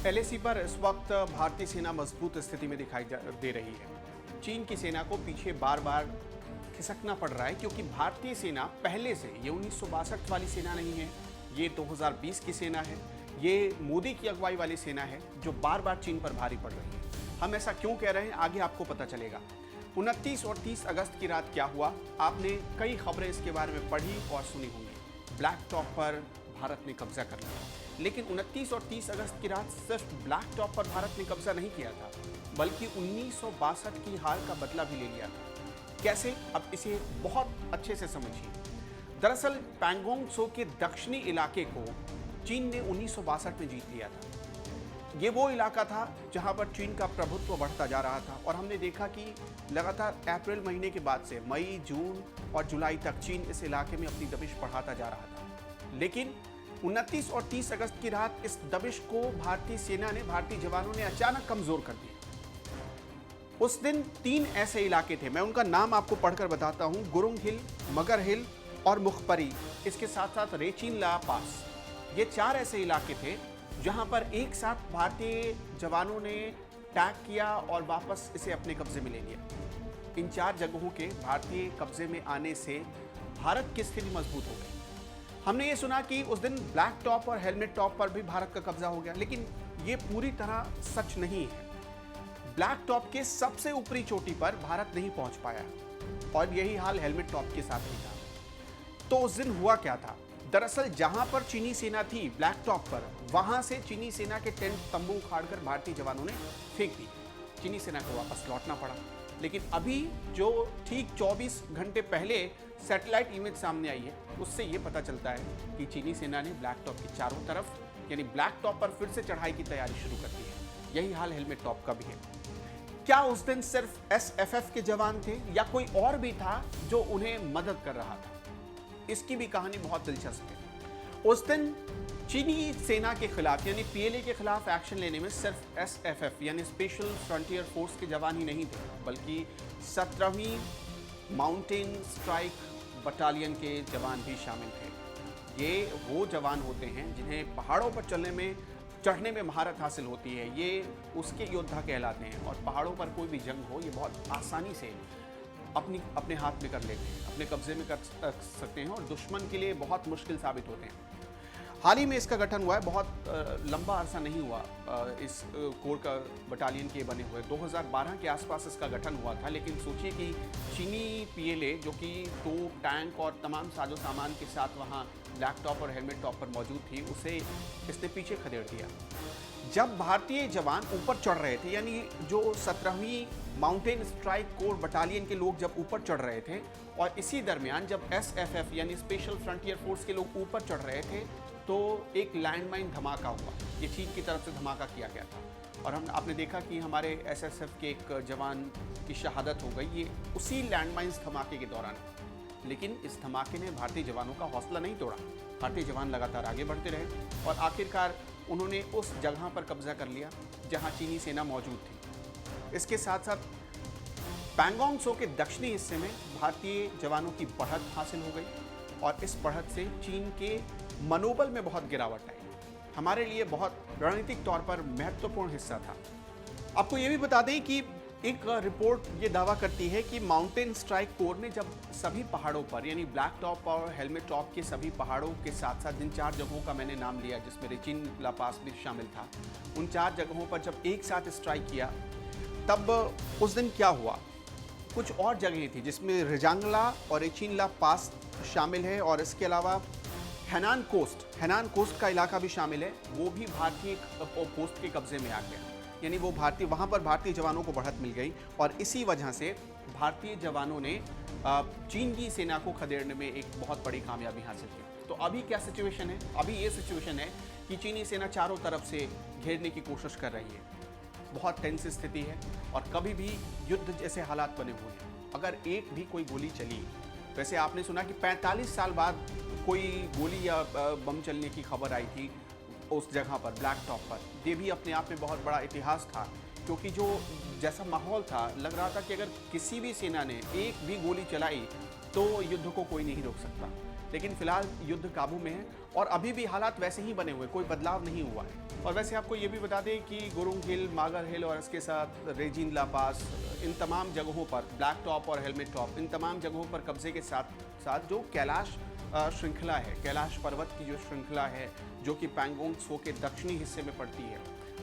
LAC पर इस वक्त भारतीय सेना मजबूत स्थिति में दिखाई दे रही है। चीन की सेना को पीछे बार बार खिसकना पड़ रहा है क्योंकि भारतीय सेना पहले से ये 1962 वाली सेना नहीं है, ये 2020 की सेना है, ये मोदी की अगुवाई वाली सेना है जो बार बार चीन पर भारी पड़ रही है। हम ऐसा क्यों कह रहे हैं आगे आपको पता चलेगा। 29 और 30 अगस्त की रात क्या हुआ, आपने कई खबरें इसके बारे में पढ़ी और सुनी होंगी। ब्लैक टॉप पर भारत ने कब्जा कर लिया, लेकिन 29 और 30 अगस्त की रात सिर्फ ब्लैक टॉप पर भारत ने कब्जा नहीं किया था, बल्कि 1962 की हार का बदला भी ले लिया था। कैसे, अब इसे बहुत अच्छे से समझिए। दरअसल पैंगोंग त्सो के दक्षिणी इलाके को चीन ने 1962 में जीत लिया था। ये वो इलाका था जहां पर चीन का प्रभुत्व बढ़ता जा रहा था और हमने देखा कि लगातार अप्रैल महीने के बाद से मई, जून और जुलाई तक चीन इस इलाके में अपनी दबिश बढ़ाता जा रहा था। लेकिन 29 और 30 अगस्त की रात इस दबिश को भारतीय सेना ने, भारतीय जवानों ने अचानक कमजोर कर दिया। उस दिन 3 ऐसे इलाके थे, मैं उनका नाम आपको पढ़कर बताता हूं। गुरुंग हिल, मगर हिल और मुखपरी, इसके साथ साथ रेचिन ला पास। ये 4 ऐसे इलाके थे जहां पर एक साथ भारतीय जवानों ने टैग किया और वापस इसे अपने कब्जे में ले लिया। इन 4 जगहों के भारतीय कब्जे में आने से भारत की स्थिति मजबूत हो गई। हमने ये सुना कि उस दिन ब्लैक टॉप और हेलमेट टॉप पर भी भारत का कब्जा हो गया, लेकिन ये पूरी तरह सच नहीं है। ब्लैक टॉप के सबसे ऊपरी चोटी पर भारत नहीं पहुंच पाया और यही हाल हेलमेट टॉप के साथ भी था। तो उस दिन हुआ क्या था? दरअसल जहां पर चीनी सेना थी ब्लैक टॉप पर, वहां से चीनी सेना के टेंट तंबू उखाड़कर भारतीय जवानों ने फेंक दी। चीनी सेना को वापस लौटना पड़ा। लेकिन अभी जो ठीक 24 घंटे पहले सैटेलाइट इमेज सामने आई है, उससे ये पता चलता है कि चीनी सेना ने ब्लैक टॉप की चारों तरफ, यानी ब्लैक टॉप पर फिर से चढ़ाई की तैयारी शुरू कर दी है। यही हाल हेलमेट टॉप का भी है। क्या उस दिन सिर्फ एसएफएफ के जवान थे या कोई और भी था जो उन्हें मदद कर रहा था? इसकी भी कहानी बहुत दिलचस्प है। उस दिन चीनी सेना के खिलाफ, यानी पीएलए के खिलाफ एक्शन लेने में सिर्फ एसएफएफ यानी स्पेशल फ्रंटियर फोर्स के जवान ही नहीं थे, बल्कि 17वीं माउंटेन स्ट्राइक बटालियन के जवान भी शामिल थे। ये वो जवान होते हैं जिन्हें पहाड़ों पर चढ़ने में महारत हासिल होती है। ये उसके योद्धा कहलाते हैं और पहाड़ों पर कोई भी जंग हो, ये बहुत आसानी से अपने हाथ में कर लेते हैं, अपने कब्जे में कर सकते हैं और दुश्मन के लिए बहुत मुश्किल साबित होते हैं। हाल ही में इसका गठन हुआ है, बहुत लंबा अरसा नहीं हुआ इस कोर का बटालियन के बने हुए। 2012 के आसपास इसका गठन हुआ था, लेकिन सोचिए कि चीनी पीएलए जो कि तोप, टैंक और तमाम साजो सामान के साथ वहाँ ब्लैक टॉप और हेलमेट टॉप पर मौजूद थी, उसे इसने पीछे खदेड़ दिया। जब भारतीय जवान ऊपर चढ़ रहे थे, यानी जो 17वीं माउंटेन स्ट्राइक कोर बटालियन के लोग जब ऊपर चढ़ रहे थे और इसी दरमियान जब एसएफएफ यानी स्पेशल फ्रंटियर फोर्स के लोग ऊपर चढ़ रहे थे, तो एक लैंडमाइन धमाका हुआ। ये चीन की तरफ से धमाका किया गया था और आपने देखा कि हमारे एसएसएफ के एक जवान की शहादत हो गई, ये उसी लैंडमाइंस धमाके के दौरान। लेकिन इस धमाके ने भारतीय जवानों का हौसला नहीं तोड़ा। भारतीय जवान लगातार आगे बढ़ते रहे और आखिरकार उन्होंने उस जगह पर कब्जा कर लिया जहां चीनी सेना मौजूद थी। इसके साथ साथ पैंगोंग त्सो के दक्षिणी हिस्से में भारतीय जवानों की बढ़त हासिल हो गई और इस बढ़त से चीन के मनोबल में बहुत गिरावट आई। हमारे लिए बहुत रणनीतिक तौर पर महत्वपूर्ण हिस्सा था। आपको ये भी बता दें कि एक रिपोर्ट ये दावा करती है कि माउंटेन स्ट्राइक कोर ने जब सभी पहाड़ों पर, यानी ब्लैक टॉप और हेलमेट टॉप के सभी पहाड़ों के साथ साथ जिन 4 जगहों का मैंने नाम लिया, जिसमें रेचिन ला पास भी शामिल था, उन 4 जगहों पर जब एक साथ स्ट्राइक किया, तब उस दिन क्या हुआ, कुछ और जगहें थी जिसमें रिजांगला और रेचिन ला पास शामिल है और इसके अलावा हेनान कोस्ट का इलाका भी शामिल है। वो भी भारतीय पोस्ट के कब्जे में आ गया, यानी वो वहाँ पर भारतीय जवानों को बढ़त मिल गई और इसी वजह से भारतीय जवानों ने चीन की सेना को खदेड़ने में एक बहुत बड़ी कामयाबी हासिल की। तो अभी क्या सिचुएशन है? अभी ये सिचुएशन है कि चीनी सेना चारों तरफ से घेरने की कोशिश कर रही है। बहुत टेंस स्थिति है और कभी भी युद्ध जैसे हालात बने हुए हैं। अगर एक भी कोई गोली चली, वैसे आपने सुना कि 45 साल बाद कोई गोली या बम चलने की खबर आई थी उस जगह पर, ब्लैक टॉप पर। ये भी अपने आप में बहुत बड़ा इतिहास था, क्योंकि जो जैसा माहौल था, लग रहा था कि अगर किसी भी सेना ने एक भी गोली चलाई तो युद्ध को कोई नहीं रोक सकता। लेकिन फिलहाल युद्ध काबू में है और अभी भी हालात वैसे ही बने हुए, कोई बदलाव नहीं हुआ है। और वैसे आपको ये भी बता दें कि गुरुंग हिल, मागर हिल और इसके साथ रेजिन ला पास, इन तमाम जगहों पर ब्लैक टॉप और हेलमेट टॉप, इन तमाम जगहों पर कब्जे के साथ साथ जो कैलाश श्रृंखला है, कैलाश पर्वत की जो श्रृंखला है जो कि पैंगोंग त्सो के दक्षिणी हिस्से में पड़ती है,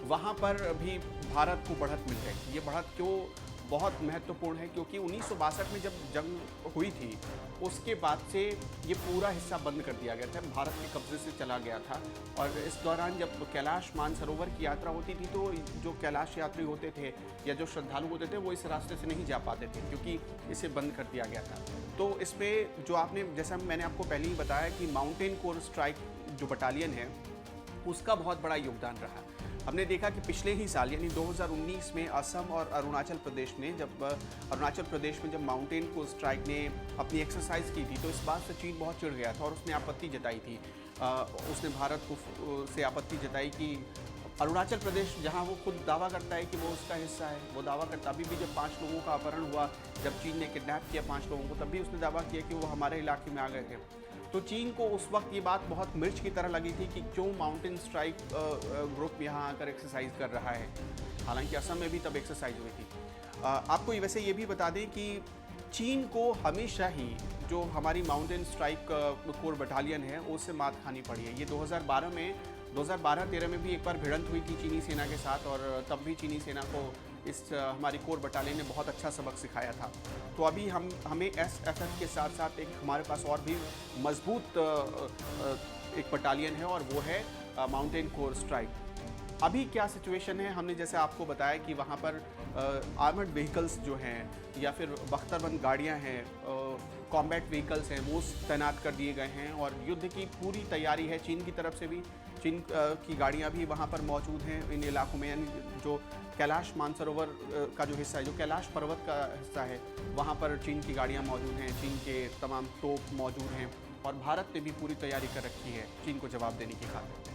वहाँ पर भी भारत को बढ़त मिल रही है। ये बढ़त क्यों बहुत महत्वपूर्ण है, क्योंकि 1962 में जब जंग हुई थी उसके बाद से ये पूरा हिस्सा बंद कर दिया गया था, भारत के कब्जे से चला गया था। और इस दौरान जब कैलाश मानसरोवर की यात्रा होती थी तो जो कैलाश यात्री होते थे या जो श्रद्धालु होते थे वो इस रास्ते से नहीं जा पाते थे क्योंकि इसे बंद कर दिया गया था। तो इसमें जो आपने, जैसा मैंने आपको पहले ही बताया कि माउंटेन कोर स्ट्राइक जो बटालियन है उसका बहुत बड़ा योगदान रहा। हमने देखा कि पिछले ही साल यानी 2019 में असम और अरुणाचल प्रदेश ने जब माउंटेन कोर स्ट्राइक ने अपनी एक्सरसाइज की थी तो इस बात से चीन बहुत चिढ़ गया था और उसने आपत्ति जताई थी। उसने भारत को से आपत्ति जताई कि अरुणाचल प्रदेश, जहां वो खुद दावा करता है कि वो उसका हिस्सा है, वो दावा करता, अभी भी जब 5 लोगों का अपहरण हुआ, जब चीन ने किडनैप किया 5 लोगों को, तब भी उसने दावा किया कि वो हमारे इलाके में आ गए थे। तो चीन को उस वक्त ये बात बहुत मिर्च की तरह लगी थी कि क्यों माउंटेन स्ट्राइक ग्रुप यहाँ आकर एक्सरसाइज कर रहा है। हालांकि असम में भी तब एक्सरसाइज हुई थी। आपको वैसे ये भी बता दें कि चीन को हमेशा ही जो हमारी माउंटेन स्ट्राइक कोर बटालियन है उससे मात खानी पड़ी है। ये 2012-13 में भी एक बार भिड़ंत हुई थी चीनी सेना के साथ और तब भी चीनी सेना को इस हमारी कोर बटालियन ने बहुत अच्छा सबक सिखाया था। तो अभी हमें SFF के साथ साथ एक हमारे पास और भी मजबूत एक बटालियन है और वो है माउंटेन कोर स्ट्राइक। अभी क्या सिचुएशन है, हमने जैसे आपको बताया कि वहाँ पर आर्मर्ड व्हीकल्स जो हैं या फिर बख्तरबंद गाड़ियाँ हैं, कॉम्बैट व्हीकल्स हैं, वो तैनात कर दिए गए हैं और युद्ध की पूरी तैयारी है चीन की तरफ से भी। चीन की गाड़ियाँ भी वहाँ पर मौजूद हैं इन इलाकों में, यानी जो कैलाश मानसरोवर का जो हिस्सा है, जो कैलाश पर्वत का हिस्सा है, वहाँ पर चीन की गाड़ियाँ मौजूद हैं, चीन के तमाम तोप मौजूद हैं और भारत ने भी पूरी तैयारी कर रखी है चीन को जवाब देने की खातिर।